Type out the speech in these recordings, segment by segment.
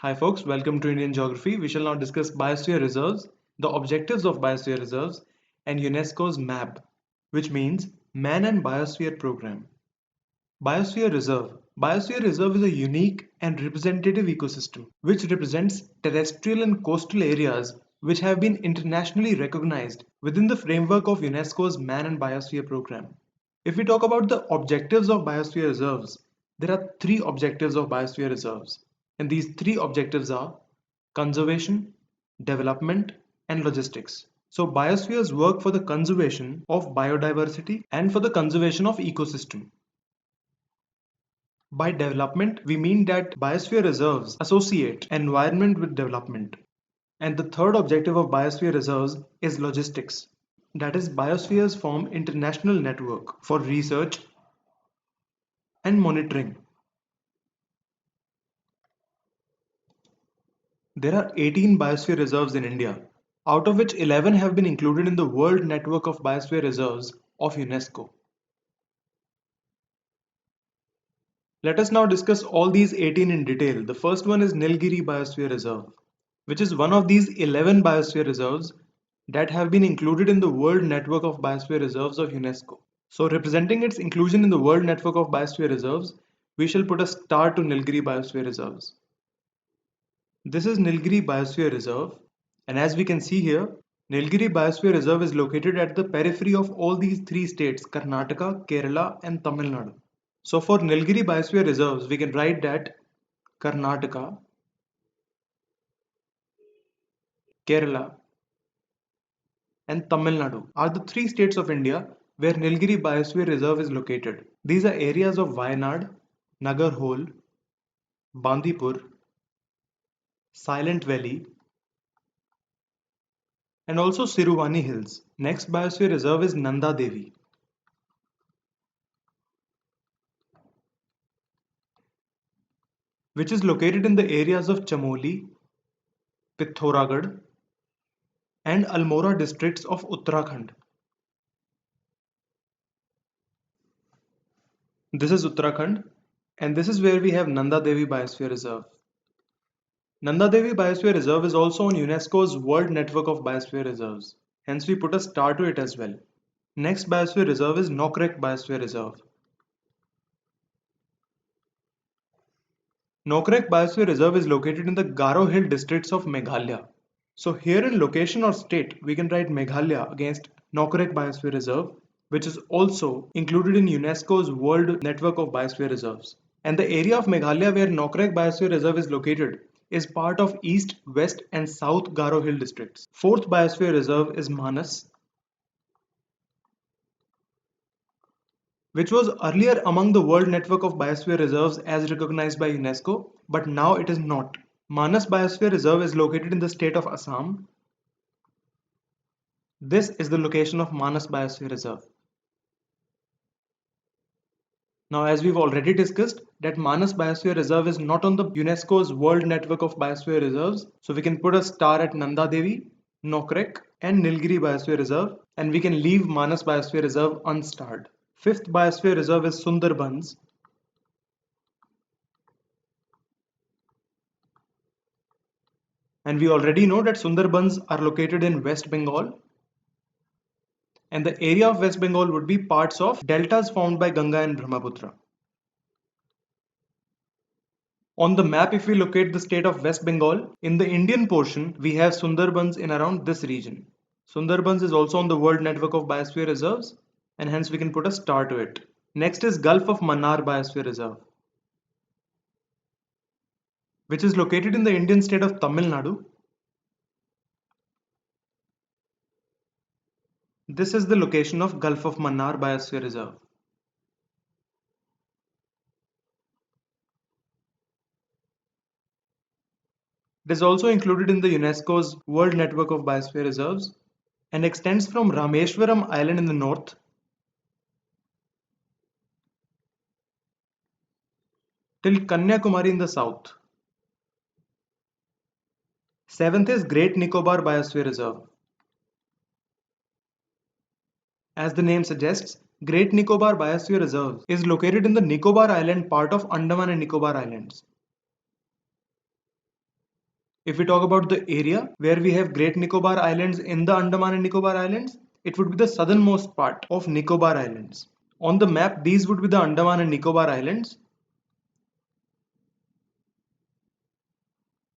Hi folks, welcome to Indian Geography. We shall now discuss biosphere reserves, the objectives of biosphere reserves, and UNESCO's MAB, which means Man and Biosphere Program. Biosphere Reserve. Biosphere Reserve is a unique and representative ecosystem which represents terrestrial and coastal areas which have been internationally recognized within the framework of UNESCO's Man and Biosphere Program. If we talk about the objectives of biosphere reserves, there are three objectives of biosphere reserves. And these three objectives are conservation, development, and logistics. So biospheres work for the conservation of biodiversity and for the conservation of ecosystem. By development, we mean that biosphere reserves associate environment with development. And the third objective of biosphere reserves is logistics. That is, biospheres form international network for research and monitoring. There are 18 biosphere reserves in India, out of which 11 have been included in the World Network of Biosphere Reserves of UNESCO. Let us now discuss all these 18 in detail. The first one is Nilgiri Biosphere Reserve, which is one of these 11 biosphere reserves that have been included in the World Network of Biosphere Reserves of UNESCO. So, representing its inclusion in the World Network of Biosphere Reserves, we shall put a star to Nilgiri Biosphere Reserves. This is Nilgiri Biosphere Reserve, and as we can see here, Nilgiri Biosphere Reserve is located at the periphery of all these three states, Karnataka, Kerala, and Tamil Nadu. So for Nilgiri Biosphere Reserves, we can write that Karnataka, Kerala, and Tamil Nadu are the three states of India where Nilgiri Biosphere Reserve is located. These are areas of Wayanad, Nagarhole, Bandipur, Silent Valley, and also Siruvani Hills. Next biosphere reserve is Nanda Devi, which is located in the areas of Chamoli, Pithoragarh, and Almora districts of Uttarakhand. This is Uttarakhand, and this is where we have Nanda Devi Biosphere Reserve. Nanda Devi Biosphere Reserve is also on UNESCO's World Network of Biosphere Reserves, hence we put a star to it as well. Next biosphere reserve is Nokrek Biosphere Reserve. Nokrek Biosphere Reserve is located in the Garo Hill districts of Meghalaya. So here in location or state, we can write Meghalaya against Nokrek Biosphere Reserve, which is also included in UNESCO's World Network of Biosphere Reserves. And the area of Meghalaya where Nokrek Biosphere Reserve is located is part of East, West, and South Garo Hill districts. Fourth Biosphere Reserve is Manas, which was earlier among the World Network of Biosphere Reserves as recognized by UNESCO, but now it is not. Manas Biosphere Reserve is located in the state of Assam. This is the location of Manas Biosphere Reserve. Now, as we've already discussed, that Manas Biosphere Reserve is not on the UNESCO's World Network of Biosphere Reserves, so we can put a star at Nanda Devi, Nokrek, and Nilgiri Biosphere Reserve, and we can leave Manas Biosphere Reserve unstarred. Fifth Biosphere Reserve is Sundarbans. And we already know that Sundarbans are located in West Bengal, and the area of West Bengal would be parts of deltas formed by Ganga and Brahmaputra. On the map, if we locate the state of West Bengal, in the Indian portion, we have Sundarbans in around this region. Sundarbans is also on the World Network of Biosphere Reserves, and hence we can put a star to it. Next is Gulf of Mannar Biosphere Reserve, which is located in the Indian state of Tamil Nadu. This is the location of Gulf of Mannar Biosphere Reserve. It is also included in the UNESCO's World Network of Biosphere Reserves and extends from Rameshwaram Island in the north till Kanyakumari in the south. Seventh is Great Nicobar Biosphere Reserve. As the name suggests, Great Nicobar Biosphere Reserve is located in the Nicobar Island part of Andaman and Nicobar Islands. If we talk about the area where we have Great Nicobar Islands in the Andaman and Nicobar Islands, it would be the southernmost part of Nicobar Islands. On the map, these would be the Andaman and Nicobar Islands,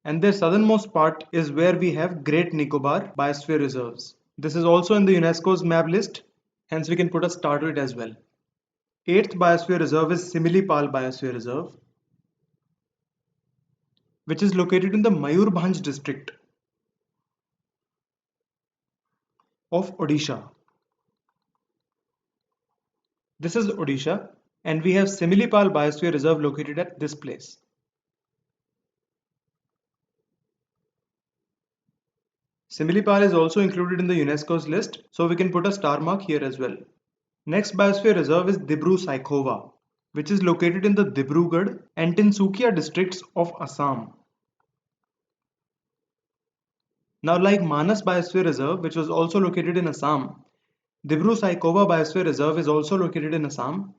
and their southernmost part is where we have Great Nicobar Biosphere Reserves. This is also in the UNESCO's map list, hence we can put a star to it as well. 8th Biosphere Reserve is Similipal Biosphere Reserve, which is located in the Mayurbhanj district of Odisha. This is Odisha, and we have Similipal Biosphere Reserve located at this place. Similipal is also included in the UNESCO's list, so we can put a star mark here as well. Next biosphere reserve is Dibru-Saikhowa, which is located in the Dibrugarh and Tinsukia districts of Assam. Now, like Manas Biosphere Reserve, which was also located in Assam, Dibru-Saikhowa Biosphere Reserve is also located in Assam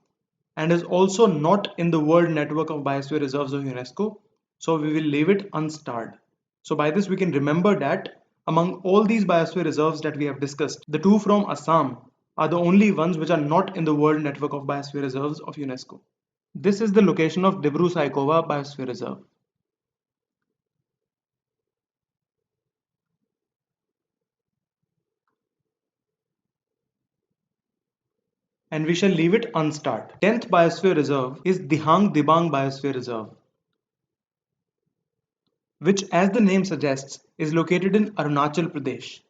and is also not in the World Network of Biosphere Reserves of UNESCO, so we will leave it unstarred. So by this we can remember that among all these biosphere reserves that we have discussed, the two from Assam are the only ones which are not in the World Network of Biosphere Reserves of UNESCO. This is the location of Dibru-Saikhowa Biosphere Reserve. And we shall leave it unstarred. 10th Biosphere Reserve is Dihang Dibang Biosphere Reserve, which, as the name suggests, is located in Arunachal Pradesh.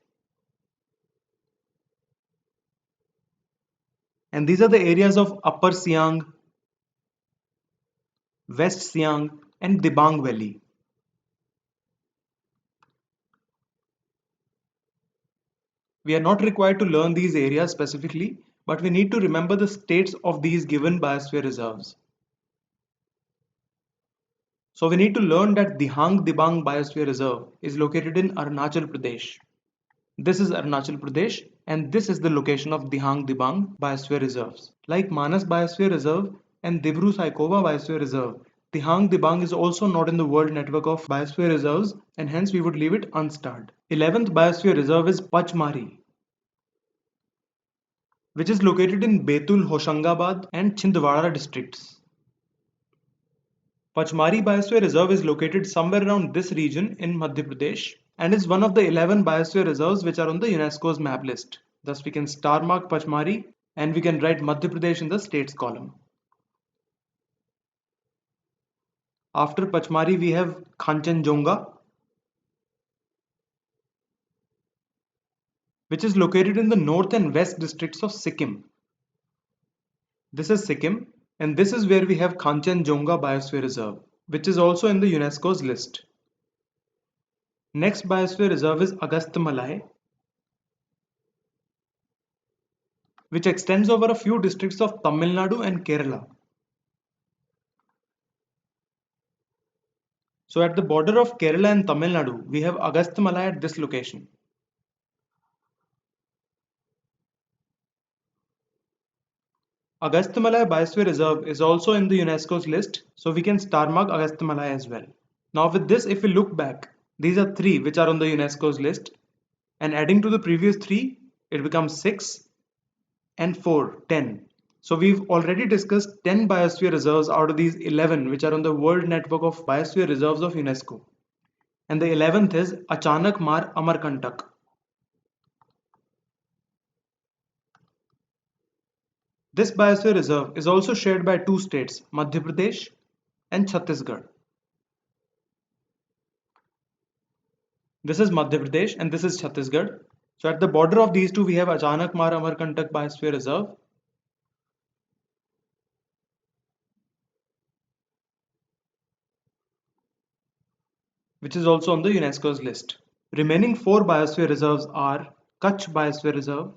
And these are the areas of Upper Siang, West Siang, and Dibang Valley. We are not required to learn these areas specifically, but we need to remember the states of these given biosphere reserves. So we need to learn that Dihang Dibang Biosphere Reserve is located in Arunachal Pradesh. This is Arunachal Pradesh, and this is the location of Dihang Dibang Biosphere Reserves. Like Manas Biosphere Reserve and Dibru-Saikhowa Biosphere Reserve, Dihang Dibang is also not in the World Network of Biosphere Reserves, and hence we would leave it unstarred. 11th Biosphere Reserve is Pachmari, which is located in Betul, Hoshangabad and Chhindwara districts. Pachmari Biosphere Reserve is located somewhere around this region in Madhya Pradesh and is one of the 11 biosphere reserves which are on the UNESCO's map list. Thus we can star mark Pachmari and we can write Madhya Pradesh in the states column. After Pachmari we have Kanchenjunga, which is located in the north and west districts of Sikkim. This is Sikkim, and this is where we have Kanchenjunga Biosphere Reserve, which is also in the UNESCO's list. Next biosphere reserve is Agastyamalai, which extends over a few districts of Tamil Nadu and Kerala. So at the border of Kerala and Tamil Nadu, we have Agastyamalai at this location. Agastyamalai Biosphere Reserve is also in the UNESCO's list, so we can star mark Agastyamalai as well. Now with this, if we look back, these are 3 which are on the UNESCO's list, and adding to the previous 3, it becomes 6 and 4, 10. So we've already discussed 10 biosphere reserves out of these 11 which are on the World Network of Biosphere Reserves of UNESCO. And the 11th is Achanak Mar Amarkantak. This biosphere reserve is also shared by 2 states, Madhya Pradesh and Chhattisgarh. This is Madhya Pradesh and this is Chhattisgarh. So at the border of these two we have Achanak Mar Amarkantak Biosphere Reserve. Which is also on the UNESCO's list. Remaining 4 biosphere reserves are Kutch Biosphere Reserve,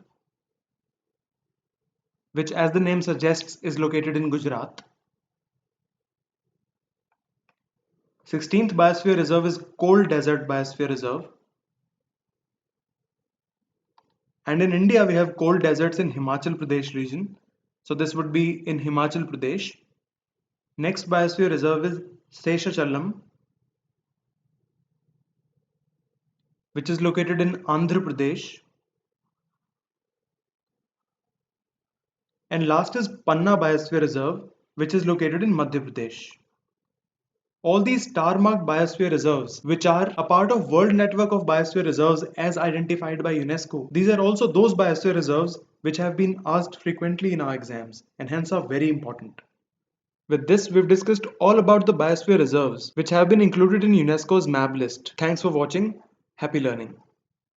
which as the name suggests is located in Gujarat. 16th Biosphere Reserve is Cold Desert Biosphere Reserve. And in India we have cold deserts in Himachal Pradesh region. So this would be in Himachal Pradesh. Next biosphere reserve is Seshachalam, which is located in Andhra Pradesh. And last is Panna Biosphere Reserve, which is located in Madhya Pradesh. All these star-marked biosphere reserves, which are a part of World Network of Biosphere Reserves as identified by UNESCO, these are also those biosphere reserves which have been asked frequently in our exams and hence are very important. With this, we've discussed all about the biosphere reserves which have been included in UNESCO's MAB list. Thanks for watching. Happy learning.